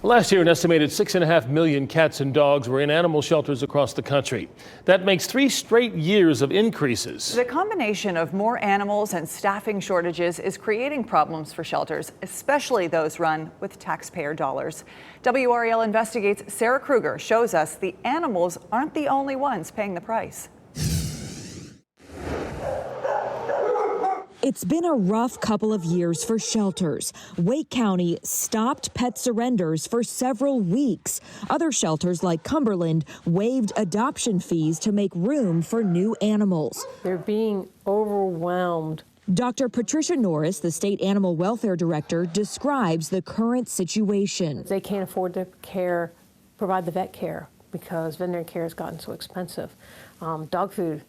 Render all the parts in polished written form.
Last year, an estimated 6.5 million cats and dogs were in animal shelters across the country. That makes 3 straight years of increases. The combination of more animals and staffing shortages is creating problems for shelters, especially those run with taxpayer dollars. WRAL Investigates' Sarah Kruger shows us the animals aren't the only ones paying the price. It's been a rough couple of years for shelters. Wake County stopped pet surrenders for several weeks. Other shelters like Cumberland waived adoption fees to make room for new animals. They're being overwhelmed. Dr. Patricia Norris, the state animal welfare director, describes the current situation. They can't afford to provide the vet care because veterinary care has gotten so expensive. Dog food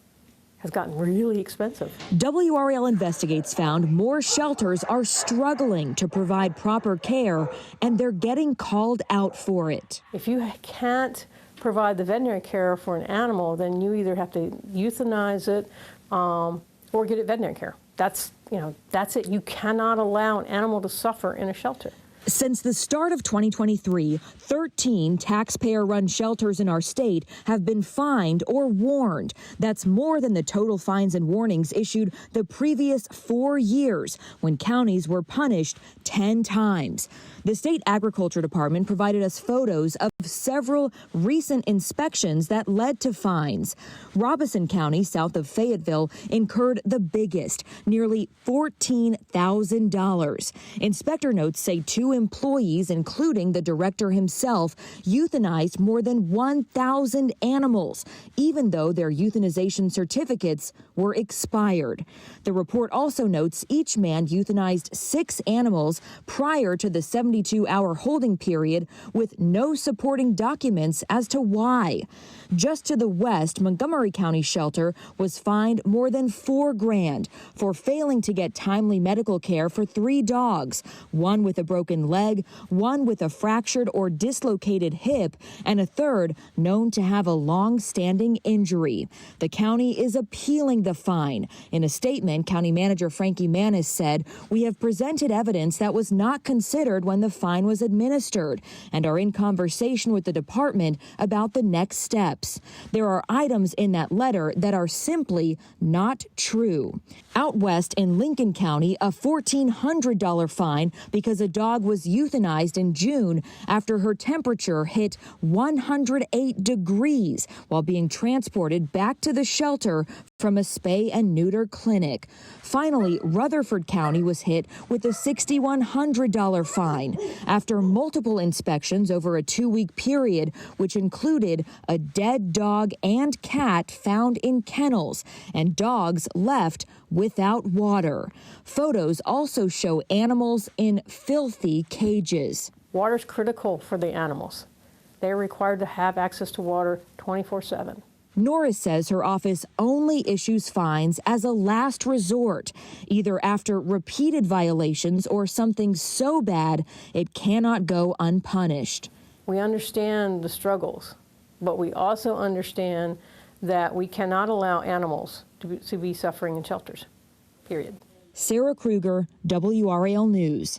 has gotten really expensive. WRAL Investigates found more shelters are struggling to provide proper care, and they're getting called out for it. If you can't provide the veterinary care for an animal, then you either have to euthanize it or get it veterinary care. That's it. You cannot allow an animal to suffer in a shelter. Since the start of 2023, 13 taxpayer-run shelters in our state have been fined or warned. That's more than the total fines and warnings issued the previous 4 years, when counties were punished 10 times. The state agriculture department provided us photos of several recent inspections that led to fines. Robeson County, south of Fayetteville, incurred the biggest, nearly $14,000. Inspector notes say 2 employees, including the director himself, euthanized more than 1,000 animals, even though their euthanization certificates were expired. The report also notes each man euthanized 6 animals prior to the 72-hour holding period with no supporting documents as to why. Just to the west, Montgomery County Shelter was fined more than $4 grand for failing to get timely medical care for 3 dogs, one with a broken leg, one with a fractured or dislocated hip, and a third known to have a long-standing injury. The county is appealing the fine. In a statement, County Manager Frankie Manis said, "We have presented evidence that was not considered when the fine was administered and are in conversation with the department about the next steps. There are items in that letter that are simply not true." Out west in Lincoln County, a $1,400 fine because a dog was euthanized in June after her temperature hit 108 degrees while being transported back to the shelter from a spay and neuter clinic. Finally, Rutherford County was hit with a $6,100 fine after multiple inspections over a 2-week period, which included a dead dog and cat found in kennels and dogs left without water. Photos also show animals in filthy cages. Water is critical for the animals. They're required to have access to water 24/7. Norris says her office only issues fines as a last resort, either after repeated violations or something so bad it cannot go unpunished. We understand the struggles, but we also understand that we cannot allow animals to be suffering in shelters, period. Sarah Kruger, WRAL News.